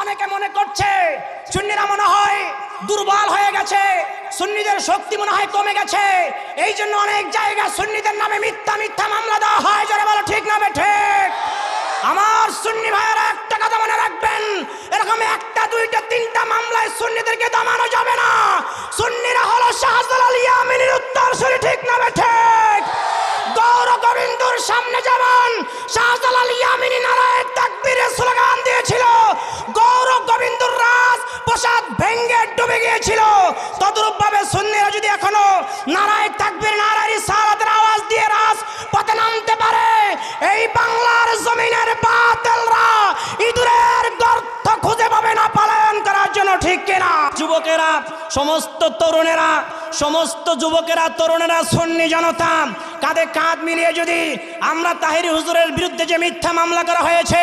অনেকে মনে করছে সুন্নিরা মনে হয় দুর্বল হয়ে গেছে, সুন্নিদের শক্তি মনে হয় কমে গেছে, এই জন্য অনেক জায়গায় সুন্নিদের নামে মিথ্যা মিথ্যা মামলা দেওয়া হয়। যারা বলো ঠিক না ঠিক? আমার সুন্নি ভাইয়েরা একটা কথা মনে রাখবেন, এরকম একটা দুইটা তিনটা মামলায় সুন্নিদেরকে দমানো যাবে না। সুন্নিরা হলো শাহজালাল ইয়ামিনীর উত্তরসূরি, ঠিক না ঠিক? গৌর গোবিন্দর সামনে যেমন শাহজালাল ইয়ামিনী নারায়ে তাকবীরের স্লোগান দিয়েছিল, গৌর গোবিন্দর রাজ প্রসাদ ভেঙ্গে ডুবে গিয়েছিল, তদ্রূপ ভাবে সুন্নিরা যদি এখনো নারায়ে তাকবীর নারায়ে রিসালাতের আওয়াজ দিয়ে রাজ পথে নামতে পারে, এই বাংলার জমিনের বাতিলরা ইঁদুরের গর্ত খুঁজে পাবে না পলায়ন করার জন্য, ঠিক কিনা? যুবকেরা, সমস্ত তরুণেরা, সমস্ত যুবকেরা তরুণেরা সুন্নি জনতা কাঁধে কাঁধ মিলিয়ে যদি আমরা তাহেরি হুজুরের বিরুদ্ধে যে মিথ্যা মামলা করা হয়েছে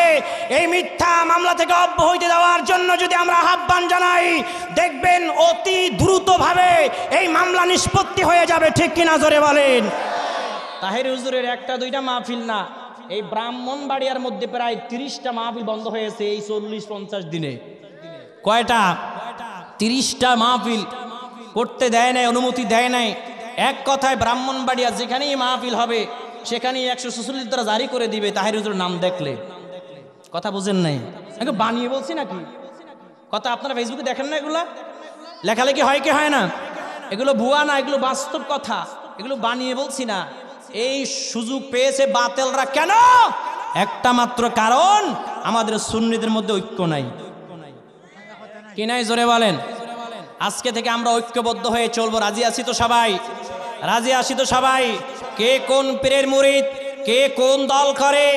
এই মিথ্যা মামলা থেকে অব্যাহতি দেওয়ার জন্য যদি আমরা আহ্বান জানাই, দেখবেন অতি দ্রুতভাবে এই মামলা নিষ্পত্তি হয়ে যাবে, ঠিক কিনা? জোরে বলেন। তাহেরি হুজুরের একটা দুইটা মাহফিল না, এই ব্রাহ্মণবাড়িয়ার মধ্যে প্রায় 30টা মাহফিল বন্ধ হয়েছে এই 40-50 দিনে। কয়টা? 30টা মাহফিল করতে দেয় নাই, অনুমতি দেয় নাই। এক কথায় ব্রাহ্মণবাড়িয়া যেখানেই মাহফিল হবে সেখানেই 146 দ্বারা জারি করে দিবে তাহেরি হুজুরের নাম দেখলে। কথা বুঝেন নাই? আমি বানিয়ে বলছি নাকি কথা? আপনারা ফেসবুকে দেখেন না এগুলা লেখালেখি হয় কি হয় না? এগুলো ভুয়া না, এগুলো বাস্তব কথা, এগুলো বানিয়ে বলছি না। এই সুযোগ পেয়েছে বাতিলরা কেন? একটা মাত্র কারণ, আমাদের সুন্নিদের মধ্যে ঐক্য নাই। কি নাই? জোরে বলেন। আজকে থেকে আমরা ঐক্যবদ্ধ হয়ে চলবো। রাজি আছি তো সবাই? রাজি আছি তো সবাই? কে কোন পীরের মুরিদ, কে কোন দল করে,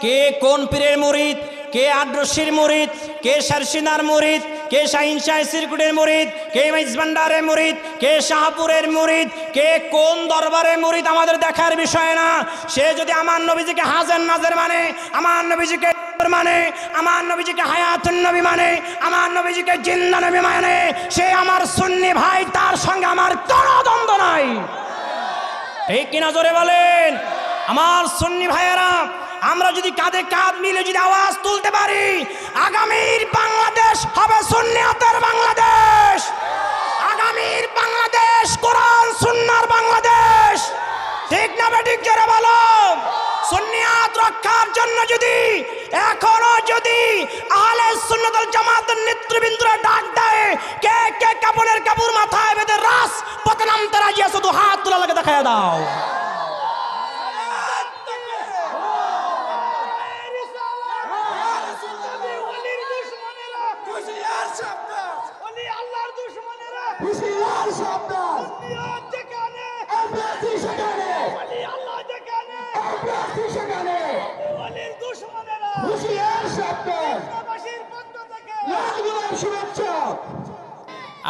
কে কোন পীরের মুরিদ, কে আদ্রশির মুরিদ, কে শারসিনার মুরিদ, কে শাহিন শাহ সিরকুটের মুরিদ, কে মাইজভান্ডারের মুরিদ, কে শাহপুরের মুরিদ, কে কোন দরবারের মুরিদ আমাদের দেখার বিষয় না। সে যদি আমার নবীজিকে হাজের নাজের মানে, আমার নবীজিকে মানে, আমার নবীজিকে হায়াতুন নবী মানে, আমার নবীজিকে জিন্দা নবী মানে, সে আমার সুন্নি ভাই, তার সঙ্গে আমার কোনো দ্বন্দ্ব নাই। এই কিনা? জোরে বলেন। আমার সুন্নি ভাইয়েরা, আমরা যদি কাঁধে কাঁধ মিলে যদি আওয়াজ তুলতে পারি, আগামীর বাংলাদেশ হবে সুন্নিয়তের বাংলাদেশ। আগামীর বাংলাদেশ কোরআন সুন্নাহর বাংলাদেশ, ঠিক না বেঠিক? জোরে বলো। সুন্নিয়াত রক্ষার জন্য যদি এখনো যদি আহলে সুন্নাত ওয়াল জামাতের নেতৃবৃন্দরা ডাক দেয়, কে কে কাপড়ের কাপড় মাথায় বেঁধে রাস পথে নামতে রাজি আছে, তো হাত তোলা লাগে দেখায় দাও।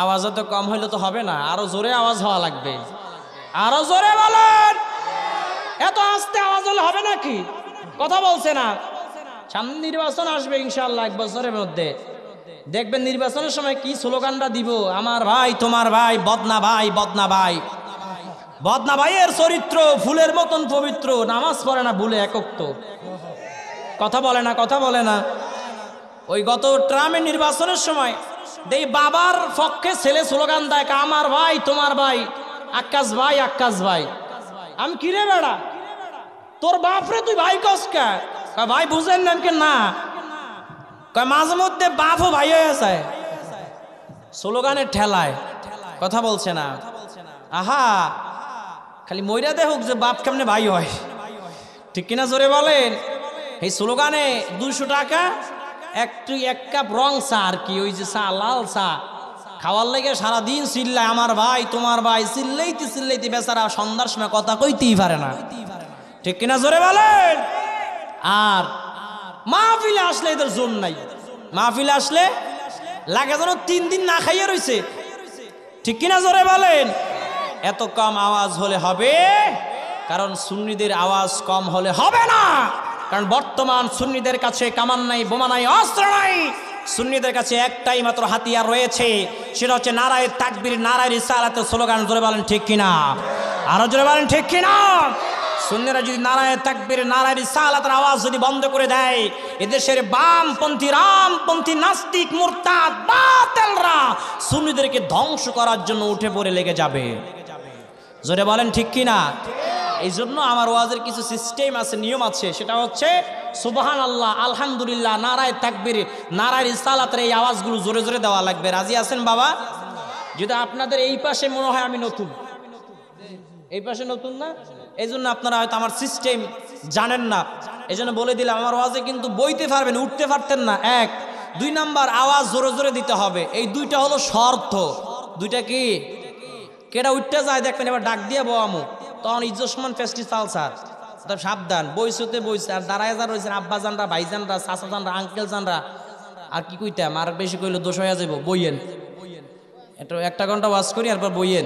আওয়াজ তো কম হইলে তো হবে না, আরো জোরে আওয়াজ হওয়া লাগবে। আরো জোরে বলেন। এত আস্তে আওয়াজ হলে হবে নাকি? কথা বলছে না। সামনে নির্বাচন আসবে ইনশাআল্লাহ 1 বছরের মধ্যে, দেখবেন নির্বাচনের সময় কি স্লোগানটা দিব, আমার ভাই তোমার ভাই, বদনা ভাই বদনা ভাই। বদনা ভাইয়ের চরিত্র ফুলের মতন পবিত্র, নামাজ পড়ে না, ভুলে একক। কথা বলে না, কথা বলে না। ওই গত ট্রামের নির্বাচনের সময় দেই বাবার পক্ষে ছেলে স্লোগান দেয়, আমার ভাই তোমার ভাই, আক্কাস ভাই আক্কাস ভাই। আমি কিরে বেড়া, তোর বাপরে তুই ভাই কসকা? ভাই বুঝেন না? মাঝে মধ্যে বাপও ভাই হয়ে যায় স্লোগানের ঠেলায়। কথা বলছে না। আহা, খালি মইরা দেখুক যে বাপ কেমনে ভাই হয়, ঠিক কিনা? জোরে বলেন। এই স্লোগানে 200 টাকা এক কাপ রং চা, আর কি ওই যে চা, লাল চা খাওয়ার লেগে সারাদিন চিল্লায়, আমার ভাই তোমার ভাই, চিল্লাইতে চিল্লাইতে বেচারা সন্ধ্যার সময় কথা কইতেই পারে না, ঠিক কিনা? জোরে বলেন। আর মাহফিলে আসলে এদের জোর নাই। মাহফিলে আসলে লাগে যেন 3 দিন না খাইয়ে রয়েছে, ঠিক কিনা? জোরে বলেন। এত কম আওয়াজ হলে হবে? কারণ সুন্নিদের আওয়াজ কম হলে হবে না। কারণ বর্তমান সুন্নিদের কাছে কামান নাই, বোমা নাই, অস্ত্র নাই। সুন্নিদের কাছে একটাই মাত্র হাতিয়ার রয়েছে, সেটা হচ্ছে নারায়ে তাকবীর, নারায়ে রিসালাতের স্লোগান। জোরে বলেন ঠিক কিনা? আরো জোরে বলেন ঠিক কিনা? সুন্নিরা যদি নারায়ে তাকবীর নারায়ে রিসালাতের আওয়াজ যদি বন্ধ করে দেয়, এদেশের বামপন্থী রামপন্থী নাস্তিক মুরতাদ বাতিলরা সুন্নিদেরকে ধ্বংস করার জন্য উঠে পড়ে লেগে যাবে। জোরে বলেন ঠিক কি না? এই জন্য আমার ওয়াজের কিছু সিস্টেম আছে, নিয়ম আছে। সেটা হচ্ছে সুবহানাল্লাহ, আলহামদুলিল্লাহ, নারায়ে তাকবীর নারায়ে রিসালাতের এই আওয়াজগুলো জোরে জোরে দেওয়া লাগবে। রাজি আছেন বাবা? যদি আপনাদের এই পাশে মনে হয় আমি নতুন, এই পাশে নতুন না, এই জন্য আপনারা হয়তো আমার সিস্টেম জানেন না, এই জন্য বলে দিলাম। আমার ওয়াজে কিন্তু বইতে পারবেন, উঠতে পারতেন না। 1 2 নাম্বার আওয়াজ জোরে জোরে দিতে হবে। এই দুইটা হলো শর্ত। দুইটা কি? কেটা উঠতে যায় দেখবেন এবার ডাক দিয়ে বয়ামু, তখন ইজ্জতমান ফেস্টিভাল স্যার, সাবধান। বইসতে বইছে আর দাঁড়ায় যা রয়েছেন আব্বা জানরা, ভাইজানরা, চাচা জানরা, আঙ্কেল জানরা, আর কি কইতাম, আর বেশি কইলে দোষ হয়ে যাব। বইয়েন একটু 1 ঘন্টা ওয়াজ করি, এরপর বইয়েন।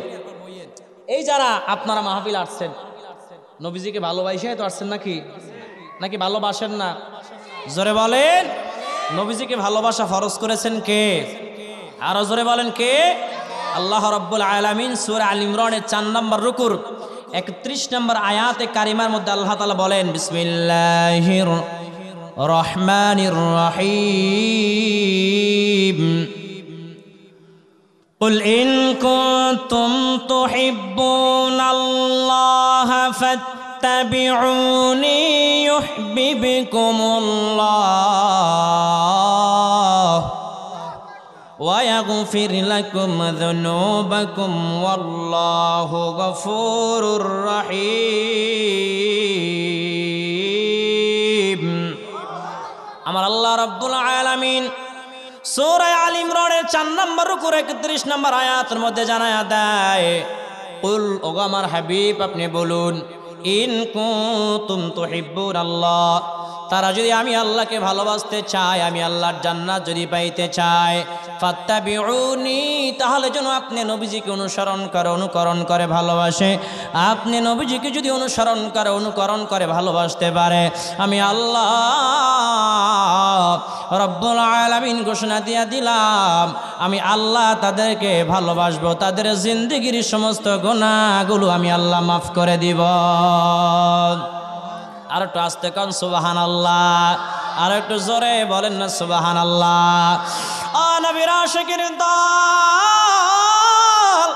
এই যারা আপনারা মাহফিল আসছেন, নবীজিকে ভালোবাসে তো আসছেন নাকি? নাকি ভালোবাসেন না? জোরে বলেন। নবীজিকে ভালোবাসা ফরজ করেছেন কে? আরো জোরে বলেন কে? আল্লাহ রাব্বুল আলামিন সূরা আল ইমরানের 4 নম্বর রুকুর 31 নম্বর আয়াতে কারিমার মধ্যে আল্লাহ তাআলা বলেন, বিসমিল্লাহির রহমানির রহিম, قل إن كنتم تحبون الله فاتبعوني يحببكم الله ويغفر لكم ذنوبكم والله غفور رحيم। আমার আল্লাহ রাব্বুল আলামিন সূরা আল ইমরানের 4 নম্বর রুকুর 31 নম্বর আয়াতের মধ্যে জানায়া দেয়, কুল, ওগো আমার হাবিব আপনি বলুন, ইন কুনতুম তুহিব্বুনাল্লাহ, তারা যদি আমি আল্লাহকে ভালোবাসতে চায়, আমি আল্লাহর জান্নাত যদি পাইতে চায়, ফাত্তাবিউনি, তাহলে যেন আপনি নবীজিকে অনুকরণ করে ভালোবাসে। আপনি নবীজিকে যদি অনুকরণ করে ভালোবাসতে পারে, আমি আল্লাহ রব্বুল আলামিন ঘোষণা দিয়ে দিলাম, আমি আল্লাহ তাদেরকে ভালোবাসবো, তাদের জিন্দেগির সমস্ত গুনাহগুলো আমি আল্লাহ মাফ করে দিব। আর একটু আস্তে কান সুবহানাল্লাহ, আর একটু জোরে বলেন না সুবহানাল্লাহ। নবীর আশিকের দল,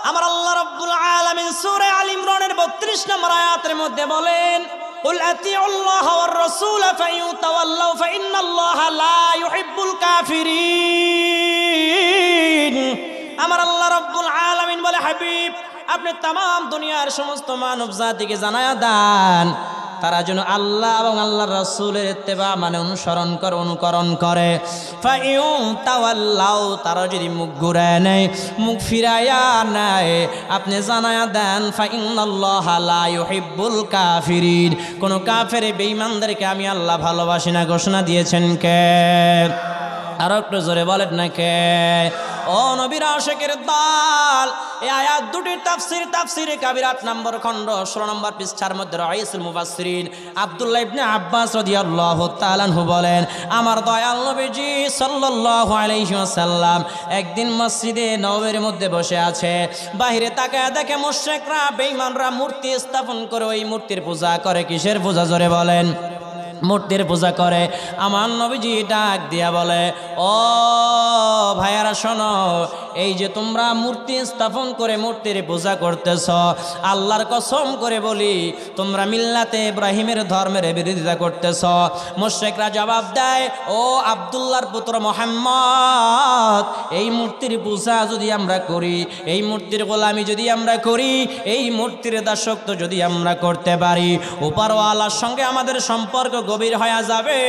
আমার আল্লাহ রাব্বুল আলামিন সূরা আল ইমরানের 32 নম্বর আয়াতের মধ্যে বলেন, কুল আতিউল্লাহ ওয়ার রাসূল ফাইন তাওয়াল্লাউ ফাইন্নাল্লাহা লা ইউহিব্বুল কাফিরিন। আমার আল্লাহ রাব্বুল আলামিন বলে, হাবিব আপনি তামাম দুনিয়ার সমস্ত মানব জাতিকে জানায়া দেন, তারা যেন আল্লাহ এবং আল্লাহর রাসূলের ইত্তেবা মানে অনুকরণ করে। ফাইউ তাওয়াল্লাউ, তারা যদি মুখ ঘুরায় নেয়, মুখ ফিরায়া নেয়, আপনি জানায়া দেন, ফাইন্নাল্লাহা লা ইউহিব্বুল কাফিরিন, কোন কাফের বেঈমানদেরকে আমি আল্লাহ ভালোবাসি না। ঘোষণা দিয়েছেন কে? আর একটু জোরে বলেন না কে? ও নবীর আশিকের দল, এই আয়াত দুটির তাফসীরে কাবির 8 নম্বর খণ্ড 16 নম্বর পৃষ্ঠার মধ্যে রাইসুল মুফাসসিরিন আব্দুল্লাহ ইবনে আব্বাস রাদিয়াল্লাহু তাআলা আনহু বলেন, আমার দয়াল নবীজি সাল্লাল্লাহু আলাইহি ওয়াসাল্লাম একদিন মসজিদে নববীর মধ্যে বসে আছে, বাহিরে তাকায় দেখে মুশরিকরা বেঈমানরা মূর্তি স্থাপন করে ওই মূর্তির পূজা করে। কিসের পূজা? জোরে বলেন। মূর্তির পূজা করে। আমার নবীজি ডাক দিয়া বলে, ও ভাইয়ারা শোনো, এই যে তোমরা মূর্তি স্থাপন করে মূর্তির পূজা করতেছ, আল্লাহর কসম করে বলি তোমরা মিল্লাতে ইব্রাহিমের ধর্মের বিরোধিতা করতেছ। মুশরিকরা জবাব দেয়, ও আব্দুল্লাহর পুত্র মুহাম্মদ, এই মূর্তির পূজা যদি আমরা করি, এই মূর্তির গোলামি যদি আমরা করি, এই মূর্তির দাসত্ব যদি আমরা করতে পারি, উপরওয়ালার সঙ্গে আমাদের সম্পর্ক গভীর হয়ে যাবে,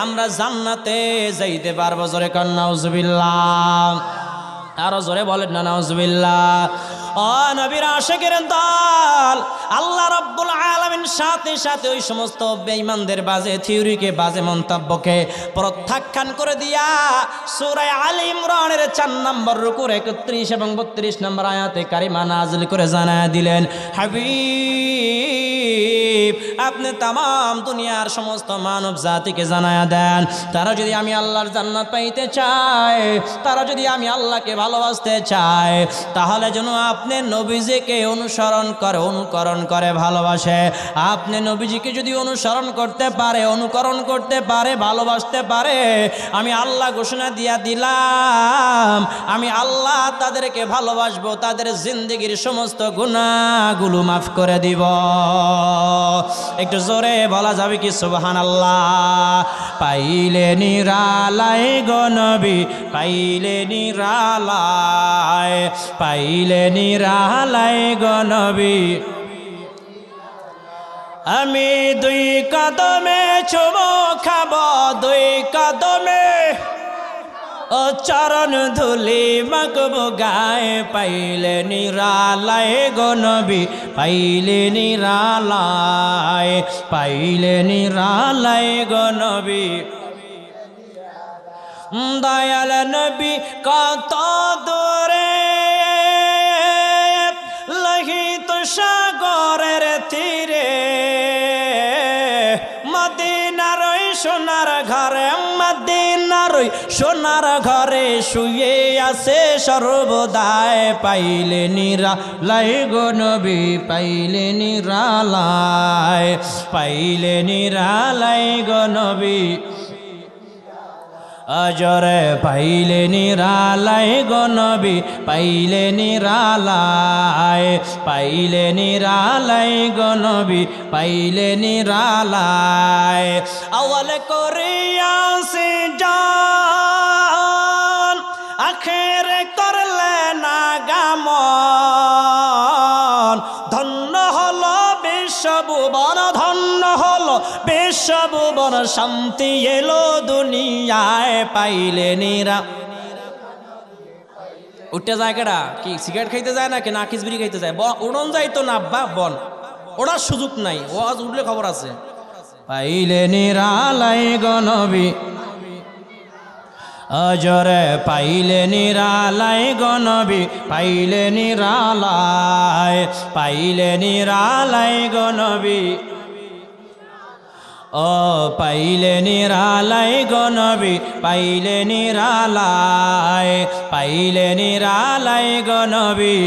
আমরা জান্নাতে যাইতে পারবো। জোরে কান নাউজুবিল্লাহ। আরো জোরে বলেন না নাউজুবিল্লাহ। ও নবীর আশিকের দল, আল্লাহ রাব্বুল আলামিন সাথে সাথে ওই সমস্ত বেঈমানদের বাজে থিওরিকে, বাজে মন্তব্যকে প্রত্যাখ্যান করে দিয়া সূরা আল ইমরানের 4 নম্বর রুকুর 31 এবং 32 নম্বর আয়াতে কারিমা নাযিল করে জানায় দিলেন, হাবিব আপনি তামাম দুনিয়ার সমস্ত মানব জাতিকে জানায়া দেন, তারা যদি আমি আল্লাহর জান্নাত পাইতে চায়, তারা যদি আমি আল্লাহকে ভালোবাসতে চায়, তাহলে যেন আপনি নবীজিকে অনুকরণ করে ভালোবাসে। আপনি নবীজিকে যদি অনুকরণ করতে পারে ভালোবাসতে পারে, আমি আল্লাহ ঘোষণা দিয়া দিলাম, আমি আল্লাহ তাদেরকে ভালোবাসবো, তাদের জিন্দেগির সমস্ত গুনাহগুলো মাফ করে দিব। একটু জোরে বলা যাবে কি সুবহানাল্লাহ? পাইলে নিরালায় গো নবী, পাইলে নিরালায় গো নবী, আমি দুই কদমে চুমো খাব, দুই কদমে ও চরণ ধুলি মাগব গায়ে। পাইলে নিরালায় গো নবী, পাইলে নিরালায় গো নবী। দয়াল নবী কত দূরে লোহিত সাগরের তীরে, মদিনার সোনার ঘরে, মদিনার সোনার ঘরে শুয়ে আছে সর্বদাই। পাইলে নিরালায় গো নবী, পাইলে নিরালায় গো নবী। अजरे पाइले निरालाय गो नबी पाइले निरालाय गो नबी पाइले निरालाय अवल कोरिया से जान आखिर कर लेना गामन धन्य हलो विश्वभुवन धन्य हलो विश्वभुवन शांति एलो दुनियाय पाइले निरा उठे जाए केड़ा कि सिगारेट खाइते जाए ना कि नाकिस बिड़ी खाइते जाए उड़न जाए तो ना अब्बा बन ओड़ा सुजुग नाई ओ आज उठले खबर आछे पाइले निरालाय गो नबी अजरे पाइले निरालाय गो नबी पाइले निरालाय गो नबी ओ पाइले निरालाय गो नबी पाइले निरालाय गो नबी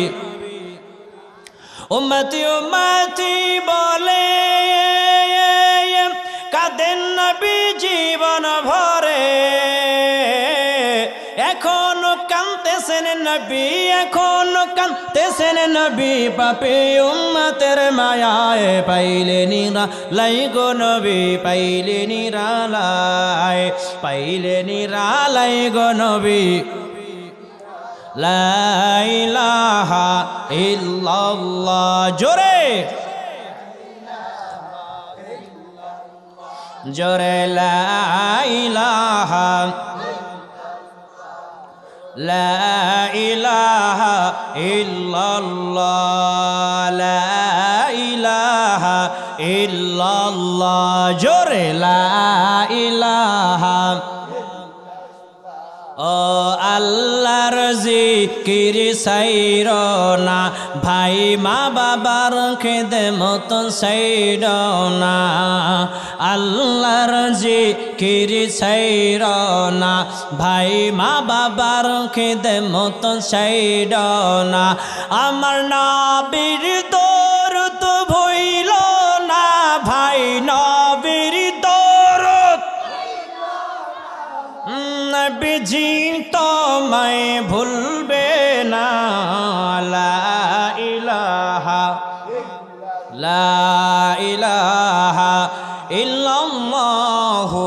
उम्मती उम्मती बोले कादेन नबी जीवन भरे एखोनो कांतेছেন नबी एखोनो कांतेছেন नबी पापी उम्मतेर मायाय पाइले निरालाय गो नबी पाइले निरालाय गो नबी ला इलाहा इल्लल्लाह जोरे जोरे ला इलाहा इल्लल्लाह ला इलाहा इल्लल्लाह जोरे ला इलाहा ओ अल्लाहर जिकिर साइरो ना भाई माँ बाबार खिदमत साइरो ना अल्लाहर जिकिर साइरो ना भाई माँ बाबार खिदमत साइरो ना आमार नबीर दरद भइलो ना भाई नबीर दरद नबीजी तो मैं भूलबे ना ला इलाहा इल्लल्लाहु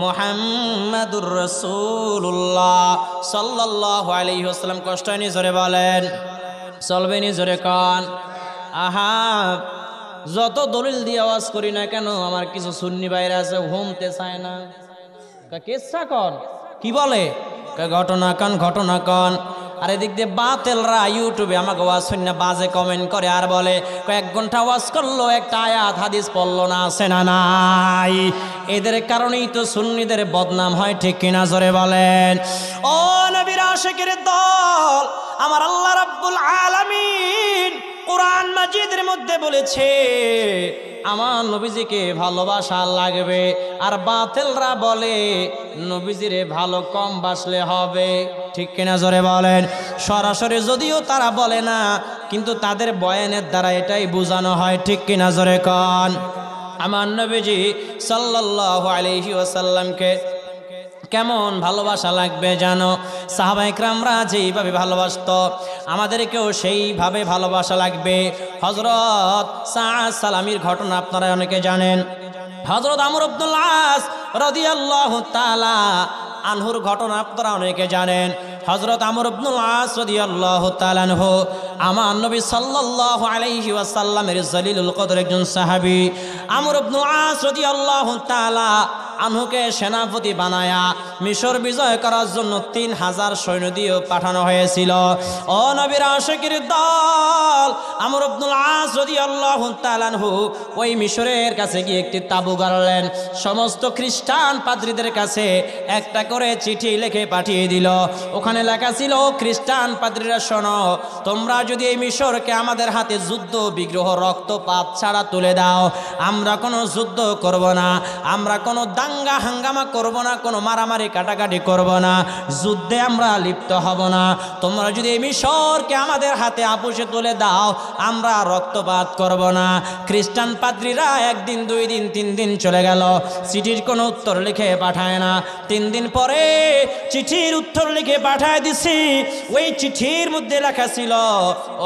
मुहम्मदुर रसूलुल्लाह सल्लल्लाहु अलैहि वसल्लम कष्ट नहीं जोरे बोलें चलबे नहीं जोरे कान आहा যত দলিল দিয়ে আওয়াজ করি না কেন আমার কিছু সুন্নি ভাইরা আছে ঘুমতে চায় না কেসা কন কি বলে ঘটনা কন আর এদিক দিয়ে বাতেলরা ইউটিউবে আমাকে ওয়াজ শুনে বাজে কমেন্ট করে আর বলে কয়েক ঘন্টা ওয়াজ করলো একটা আয়াত হাদিস পড়লো না আছে না নাই এদের কারণেই তো সুন্নিদের বদনাম হয় ঠিক কিনা জোরে বলেন ও নবীর আশিকের দল আমার আল্লাহ রাব্বুল আলামিন কোরআন মাজিদের মধ্যে বলেছে আমার নবীজিকে ভালোবাসা লাগবে, আর বাতিলরা বলে নবীজিরে ভালো কম বাসলে হবে। ঠিক কিনা জোরে বলেন? সরাসরি যদিও তারা বলে না, কিন্তু তাদের বয়ানের দ্বারা এটাই বোঝানো হয়। ঠিক কিনা জোরে কন? আমার নবীজি সাল্লাল্লাহু আলাইহি ওয়াসাল্লামকে কেমন ভালোবাসা লাগবে জানো? সাহাবায়ে কেরামরা যেইভাবে ভালোবাসতো আমাদেরকেও সেইভাবে ভালোবাসা লাগবে। হযরত সাআদ সালামির ঘটনা আপনারা অনেকে জানেন। হযরত আমর ইবনুল আস রাদিয়াল্লাহু তাআলা আনহুর ঘটনা আপনারা অনেকে জানেন। হযরত আমর ইবনুল আস রাদিয়াল্লাহু তাআলা আনহু আমার নবী সাল্লাল্লাহু আলাইহি ওয়াসাল্লামের জলিলুল কদর একজন সাহাবী। আমর ইবনুল আস রাদিয়াল্লাহু তাআলা আনহুকে সেনাপতি বানায়া মিশর বিজয় করার জন্য 3000 সৈন্য দিয়ে পাঠানো হয়েছিল। ও নবীর আশিকের দল, আমর ইবনুল আস রাদিয়াল্লাহু তাআলা আনহু ওই মিশরের কাছে গিয়ে একটি তাঁবু গাড়লেন। সমস্ত খ্রিস্টান পাদ্রীদের কাছে একটা করে চিঠি লিখে পাঠিয়ে দিল। ওখানে লেখা ছিল, খ্রিস্টান পাদ্রীরা শোনো, তোমরা যদি এই মিশরকে আমাদের হাতে যুদ্ধ বিগ্রহ রক্তপাত ছাড়া তুলে দাও, আমরা কোনো যুদ্ধ করব না, আমরা কোনো দাঙ্গা হাঙ্গামা করব না, কোনো মারামারি কাটাকাটি করব না, যুদ্ধে আমরা লিপ্ত হব না। তোমরা যদি এই মিশরকে আমাদের হাতে আপোষে তুলে দাও, আমরা রক্তপাত করব না। খ্রিস্টান পাদ্রীরা 1 দিন 2 দিন 3 দিন চলে গেল, চিঠির কোনো উত্তর লিখে পাঠায় না। 3 দিন পরে চিঠির উত্তর লিখে পাঠায় দিছি। ওই চিঠির মধ্যে লেখা ছিল,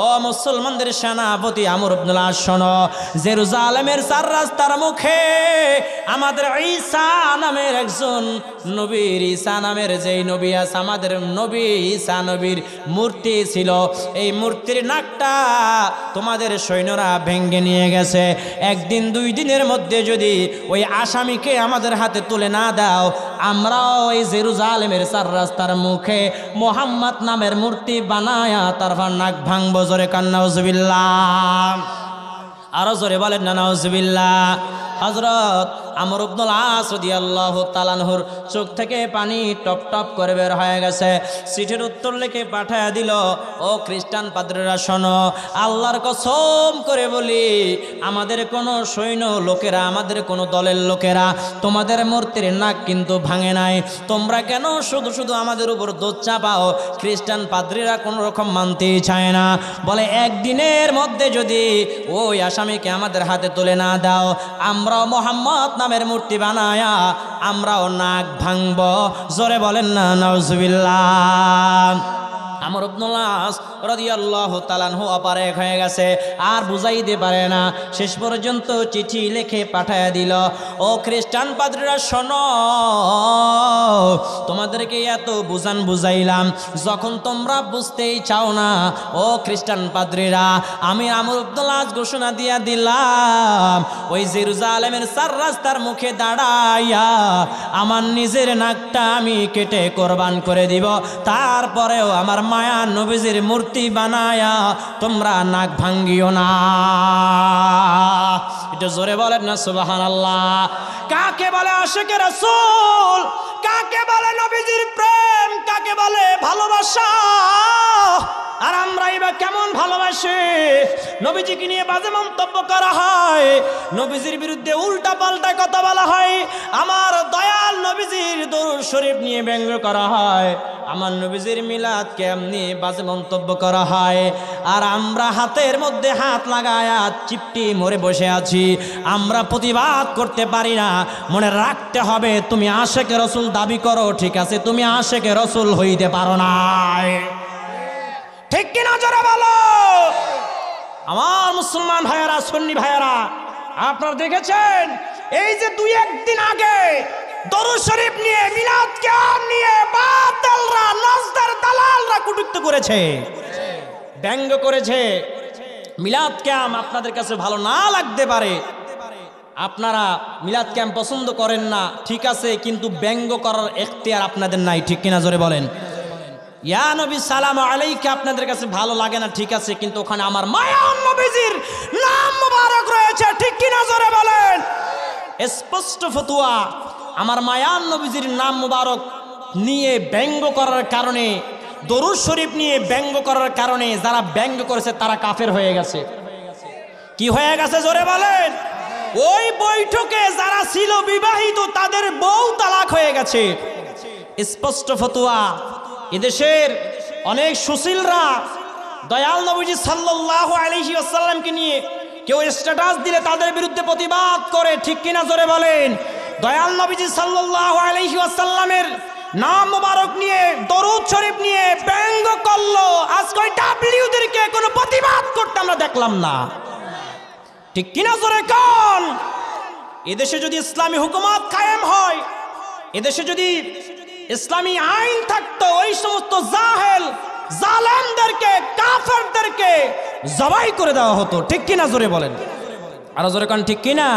ও মুসলমানদের সেনাপতি আমর ইবনুল আস শোনো, জেরুজালেমের 4 রাস্তার মুখে আমাদের ঈসা নামের একজন নবীর, ঈসা নামের যেই নবী আছে, আমাদের নবী ঈসা নবীর মূর্তি ছিল। এই মূর্তির নাকটা তোমাদের সৈন্যরা ভেঙ্গে নিয়ে গেছে। 1 দিন 2 দিনের মধ্যে যদি ওই আসামিকে আমাদের হাতে তুলে না দাও, আমরাও ওই জেরুজালেমের 4 রাস্তার মুখে মোহাম্মদ নামের মূর্তি বানায়া তারপর নাক ভাঙবো। জোরে কান্না নাউজুবিল্লাহ, আরো জোরে বলেন না নাউজুবিল্লাহ। হযরত আমর ইবনুল আস রাদিয়াল্লাহু তাআলা আনহুর চোখ থেকে পানি টপ টপ করে বের হয়ে গেছে। চিঠির উত্তর লিখে পাঠায় দিল, ও খ্রিস্টান পাদ্রীরা শোনো, আল্লাহর কসম করে বলি, আমাদের কোনো সৈন্য লোকেরা, আমাদের কোনো দলের লোকেরা তোমাদের মূর্তির নাক কিন্তু ভাঙে নাই। তোমরা কেন শুধু শুধু আমাদের উপর দোষ চাপাও? খ্রিস্টান পাদ্রীরা কোনো রকম মানতেই চায় না। বলে 1 দিনের মধ্যে যদি ওই আসামিকে আমাদের হাতে তুলে না দাও, আমরাও মোহাম্মদ নামের মূর্তি বানায়া আমরাও নাক ভাঙব। জোরে বলেন না নাউজুবিল্লাহ। আমর ইবনুল আস রাদিয়াল্লাহু তাআলা আনহু অপারেক হয়ে গেছে, আর বুঝাইতে পারে না। শেষ পর্যন্ত চিঠি লিখে পাঠায় দিল, ও খ্রিস্টান পাদ্রীরা শোনো, তোমাদেরকে এত বুঝাইলাম, যখন তোমরা বুঝতেই চাও না, ও খ্রিস্টান পাদ্রীরা, আমি আমর ইবনুল আস ঘোষণা দিয়া দিলাম, ওই জেরুজালেমের 4 রাস্তার মুখে দাঁড়াইয়া আমার নিজের নাকটা আমি কেটে কোরবান করে দিব, তারপরেও আমার মায়া নবীজির মূর্তি বানায়া তোমরা নাক ভাঙ্গিও না। এটা জোরে বলেন না সুবহানাল্লাহ। কাকে বলে আশিকে রাসূল? কাকে বলে নবীজির প্রেম? কাকে বলে ভালোবাসা? আর আমরাই বা কেমন ভালোবাসি? নবীজিকে নিয়ে বাজে মন্তব্য করা হয়, নবীজির বিরুদ্ধে উল্টা পাল্টা কথা বলা হয়, আমার দয়াল নবীজির দরুদ শরীফ নিয়ে ব্যঙ্গ করা হয়, আমার নবীজির মিলাদ কেম নিয়ে বাজে মন্তব্য করা হয়। আর আমরা হাতের মধ্যে হাত লাগায়া চিপটি মরে বসে আছি, আমরা প্রতিবাদ করতে পারি না। মনে রাখতে হবে, তুমি আশিকে রাসূল দাবি করো, ঠিক আছে, তুমি আশিকে রাসূল হইতে পারো না। ঠিক কিনা জোরে বলো। আমার মুসলমান ভাইয়েরা, সুন্নি ভাইয়েরা, আপনারা দেখেছেন এই যে 2-1 দিন আগে দরুদ শরীফ নিয়ে, মিলাদ কিয়াম নিয়ে বাতিলরা, নজদার দালালরা কটূক্তি করেছে, ব্যঙ্গ করেছে। মিলাদ কিয়াম আপনাদের কাছে ভালো না লাগতে পারে, আপনারা মিলাদ কিয়াম পছন্দ করেন না, ঠিক আছে, কিন্তু ব্যঙ্গ করার এখতিয়ার আপনাদের নাই। ঠিক কিনা জোরে বলেন। ইয়া নবী সালাম আলাইকা আপনাদের কাছে ভালো লাগে না, ঠিক আছে, কিন্তু ওখানে আমার মায়ান নবীজির নাম মুবারক রয়েছে। ঠিক কিনা জোরে বলেন। স্পষ্ট ফতোয়া, আমার মায়ান নবীজির নাম মুবারক নিয়ে ব্যঙ্গ করার কারণে, দরুদ শরীফ নিয়ে ব্যঙ্গ করার কারণে যারা ব্যঙ্গ করেছে তারা কাফের হয়ে গেছে। কি হয়ে গেছে জোরে বলেন? ওই বৈঠকে যারা ছিল বিবাহিত তাদের বউ তালাক হয়ে গেছে। স্পষ্ট ফতোয়া। এদেশের অনেক সুশীলরা দয়াল নবীজি সাল্লাল্লাহু আলাইহি ওয়াসাল্লামকে নিয়ে কেউ স্ট্যাটাস দিলে তাদের বিরুদ্ধে প্রতিবাদ করে, ঠিক কিনা জোরে বলেন? দয়াল নবীজি সাল্লাল্লাহু আলাইহি ওয়াসাল্লামের নাম মোবারক নিয়ে দরুদ শরীফ নিয়ে ব্যঙ্গ করলো, আজকে ওই ডাব্লিউদেরকে কোনো প্রতিবাদ করতে আমরা দেখলাম না, ঠিক কিনা জোরে কোন? এদেশে যদি ইসলামী হুকুমত কায়েম হয়, এদেশে যদি ইসলামী আইন থাকতো, ওই সমস্ত জাহেল জালেমদেরকে কাফেরদেরকে জবাই করে দেওয়া হতো, ঠিক কিনা জোরে বলেন? আরো জোরে কোন ঠিক কিনা?